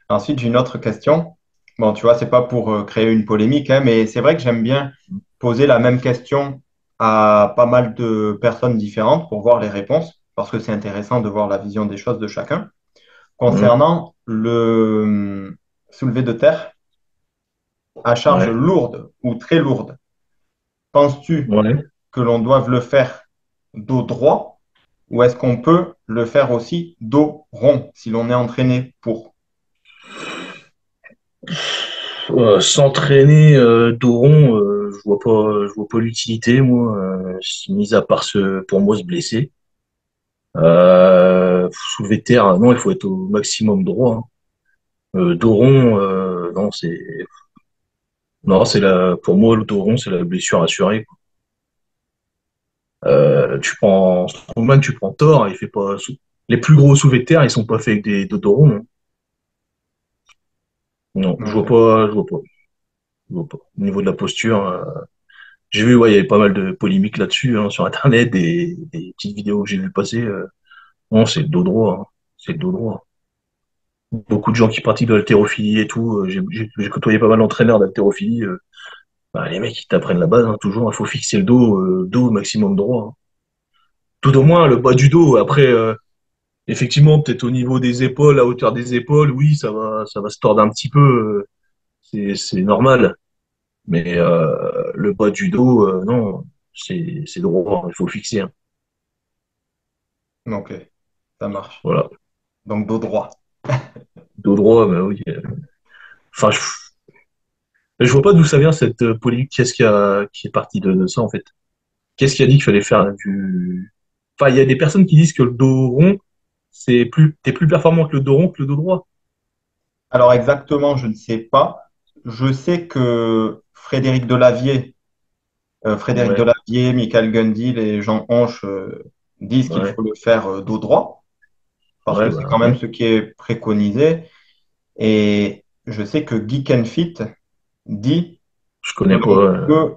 Ensuite, j'ai une autre question. Bon, tu vois, c'est pas pour créer une polémique, hein, mais c'est vrai que j'aime bien poser la même question à pas mal de personnes différentes pour voir les réponses, parce que c'est intéressant de voir la vision des choses de chacun. Mhm. Concernant le soulevé de terre à charge Ouais. lourde ou très lourde, penses-tu Ouais. que l'on doive le faire dos droit ou est-ce qu'on peut le faire aussi dos rond si l'on est entraîné pour? S'entraîner dos rond, je vois pas l'utilité, moi, mis à part pour moi se blesser. Soulever de terre, non, il faut être au maximum droit, hein. Dos rond, non, pour moi, le dos rond, c'est la blessure assurée, quoi. Strongman, tu prends Thor, il fait pas, les plus gros soulevés de terre, ils sont pas faits avec des dos ronds, hein. Non, Ok. je vois pas, je vois pas. Au niveau de la posture, j'ai vu, ouais, il y avait pas mal de polémiques là-dessus, hein, sur Internet, des petites vidéos que j'ai vu passer. Non, c'est le dos droit, hein. C'est le dos droit. Beaucoup de gens qui pratiquent de l'haltérophilie et tout, j'ai côtoyé pas mal d'entraîneurs d'haltérophilie. Bah, les mecs, ils t'apprennent la base, hein, toujours, il faut fixer le dos au maximum droit, hein. Tout au moins, le bas du dos. Après, effectivement, peut-être au niveau des épaules, à hauteur des épaules, oui, ça va se tordre un petit peu, c'est normal. Mais le bas du dos, non, c'est droit, il faut le fixer, hein. Ok, ça marche. Voilà. Donc dos droit. Dos droit, bah oui. Enfin, je vois pas d'où ça vient cette polémique. Qui est parti de ça en fait? Qu'est-ce qui a dit qu'il fallait faire du. Enfin, il y a des personnes qui disent que le dos rond, t'es plus performant que le dos rond que le dos droit. Alors exactement, je ne sais pas. Je sais que Frédéric Ouais, Delavier, Michael Gundy, les Jean Honche disent qu'il ouais, faut le faire dos droit parce ouais, que c'est bah quand même ouais. ce qui est préconisé. Et je sais que Geek and Fit dit Je que connais pas. l'on peut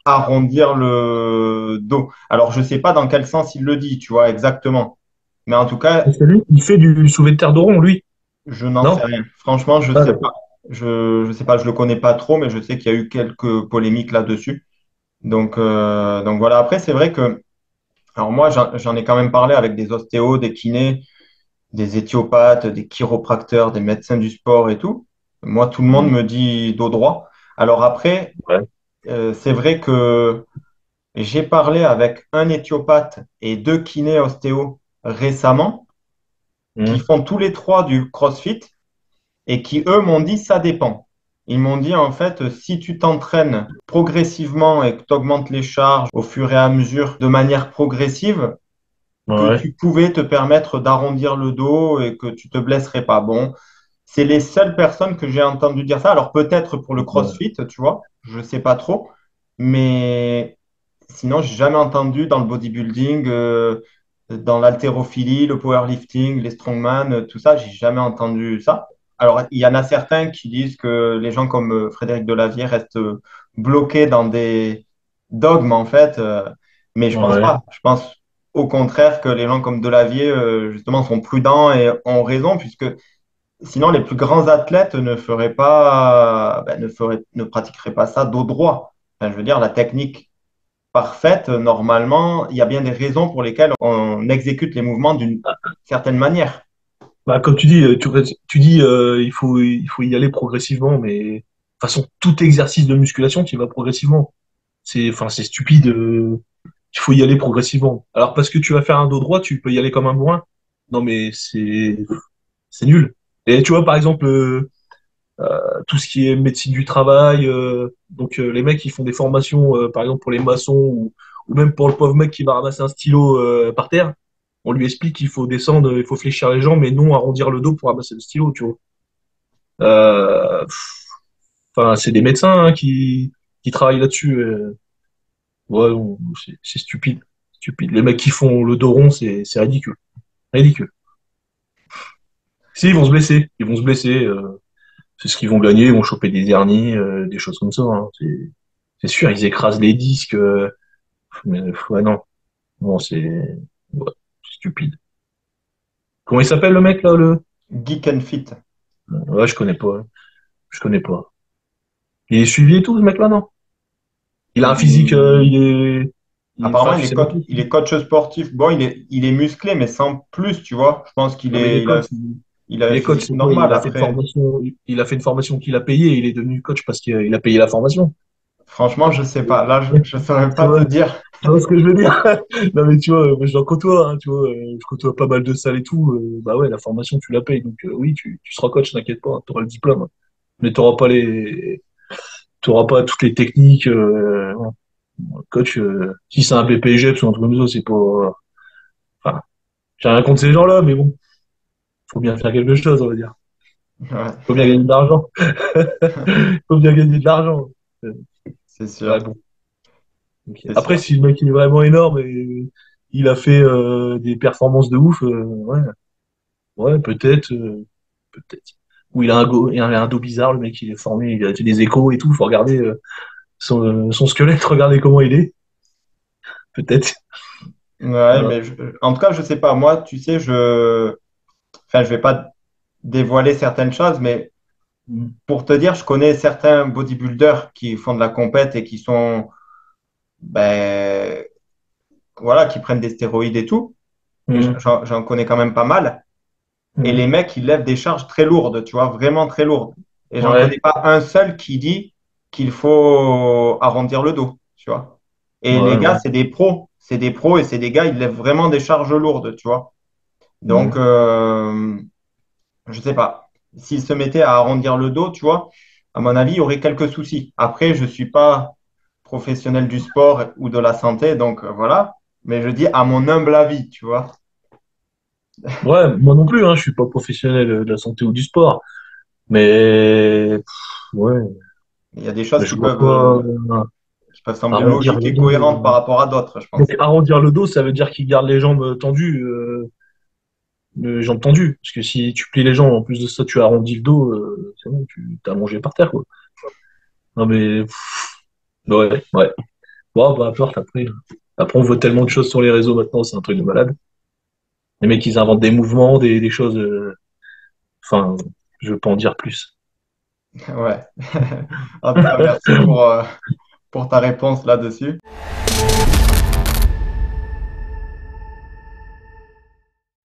arrondir le dos. Alors, je ne sais pas dans quel sens il le dit, tu vois, exactement. Mais en tout cas, C'est lui, il fait du soulevé de terre dos rond, lui. je n'en sais Non? rien. Franchement, je ne Ah, sais pas. d'accord. Je sais pas, je le connais pas trop, mais je sais qu'il y a eu quelques polémiques là-dessus. Donc voilà. Après, c'est vrai que, alors moi, j'en ai quand même parlé avec des ostéos, des kinés, des éthiopathes, des chiropracteurs, des médecins du sport et tout. Moi, tout le monde Hmm. me dit dos droit. Alors après, Ouais. c'est vrai que j'ai parlé avec un éthiopathe et deux kinés ostéo récemment qui Hmm. font tous les trois du CrossFit et qui, eux, m'ont dit ça dépend. Ils m'ont dit, en fait, si tu t'entraînes progressivement et que tu augmentes les charges au fur et à mesure de manière progressive, que Ouais. tu pouvais te permettre d'arrondir le dos et que tu te blesserais pas. Bon, c'est les seules personnes que j'ai entendu dire ça. Alors peut-être pour le Ouais. CrossFit, tu vois, je sais pas trop, mais sinon, j'ai jamais entendu dans le bodybuilding, dans l'haltérophilie, le powerlifting, les strongman, tout ça, j'ai jamais entendu ça. Alors, il y en a certains qui disent que les gens comme Frédéric Delavier restent bloqués dans des dogmes, en fait, mais je pense Ouais. pas. Je pense au contraire que les gens comme Delavier, justement, sont prudents et ont raison, puisque sinon, les plus grands athlètes ne feraient pas, ben, ne pratiqueraient pas ça dos droit. Enfin, je veux dire, la technique parfaite, normalement, il y a bien des raisons pour lesquelles on exécute les mouvements d'une certaine manière. Bah, comme tu dis, tu dis il faut y aller progressivement, mais de toute façon, tout exercice de musculation, tu y vas progressivement. C'est stupide. Il faut y aller progressivement. Alors parce que tu vas faire un dos droit, tu peux y aller comme un bourrin. Non mais c'est nul. Et tu vois par exemple tout ce qui est médecine du travail, les mecs qui font des formations par exemple pour les maçons ou même pour le pauvre mec qui va ramasser un stylo par terre, on lui explique qu'il faut descendre, il faut fléchir les jambes mais non arrondir le dos pour ramasser le stylo, tu vois. Euh, Enfin, c'est des médecins, hein, qui travaillent là-dessus. Ouais, c'est stupide. Stupide. Les mecs qui font le dos rond, c'est ridicule. Ridicule. Si, ils vont se blesser. Ils vont se blesser. C'est ce qu'ils vont gagner. Ils vont choper des hernies, des choses comme ça, hein. C'est sûr, ils écrasent les disques. Mais, ouais, non. Non, ouais, c'est stupide. Comment il s'appelle le mec, là, le. Geek and Fit. Ouais, je connais pas. Je connais pas. Il est suivi et tout, ce mec-là, non? Il a un physique, Il- enfin, Apparemment, tu sais même pas. il est coach sportif. Bon, il est musclé, mais sans plus, tu vois. Je pense Non, mais il a il un est coach, physique c'est quoi? normal. Après, Il a fait une formation qu'il a payée et il est devenu coach parce qu'il a payé la formation. franchement, je sais pas. Là, je saurais Tu pas te vois, dire. tu vois ce que je veux dire? Non, mais tu vois, moi, j'en côtoie, hein, tu vois, je côtoie pas mal de salles et tout. Bah ouais, la formation, tu la payes. Donc, oui, tu seras coach, t'inquiète pas, tu auras le diplôme. Mais t'auras pas toutes les techniques. Voilà. Coach, si c'est un BPGEPS ou un truc comme ça, c'est pas. Enfin, j'ai rien contre ces gens-là, mais bon, faut bien faire quelque chose, on va dire. Ouais, Faut bien gagner de l'argent. Faut bien gagner de l'argent. Euh, c'est Ouais, sûr. bon. Ok. C'est Après, sûr. si le mec il est vraiment énorme et il a fait des performances de ouf, ouais, ouais, peut-être, peut-être. Ou il a un dos bizarre, le mec il est formé, il a fait des échos et tout. Faut regarder son squelette, regarder comment il est. Peut-être. Ouais, Voilà. mais en tout cas, je sais pas. Moi, tu sais, enfin, je vais pas dévoiler certaines choses, mais Mhm. pour te dire, je connais certains bodybuilders qui font de la compète et qui sont, ben, voilà, qui prennent des stéroïdes et tout. Et Mhm. j'en connais quand même pas mal. Et les Mhm. mecs, ils lèvent des charges très lourdes, tu vois, vraiment très lourdes. Et j'en Ouais, connais pas un seul qui dit qu'il faut arrondir le dos, tu vois. Et les ouais, gars, ouais. c'est des pros et c'est des gars, ils lèvent vraiment des charges lourdes, tu vois. Donc, Mhm. je sais pas. S'ils se mettaient à arrondir le dos, tu vois, à mon avis, il y aurait quelques soucis. Après, je suis pas professionnel du sport ou de la santé, donc voilà. Mais je dis à mon humble avis, tu vois. Ouais, moi non plus, hein, je suis pas professionnel de la santé ou du sport, mais ouais, Il y a des choses mais je vois pas qui peuvent sembler arrondir logiques le et dos. cohérentes par rapport à d'autres, je pense. Donc arrondir le dos, ça veut dire qu'il garde les jambes tendues, les jambes tendues. Parce que si tu plies les jambes, en plus de ça, tu arrondis le dos, c'est bon, tu t'es allongé par terre, quoi. Non mais ouais, ouais. Bon, peu importe après. Après, on voit tellement de choses sur les réseaux maintenant, c'est un truc de malade. Les mecs, ils inventent des mouvements, des choses. Enfin, je veux pas en dire plus. Ouais. En tout cas, merci pour ta réponse là-dessus.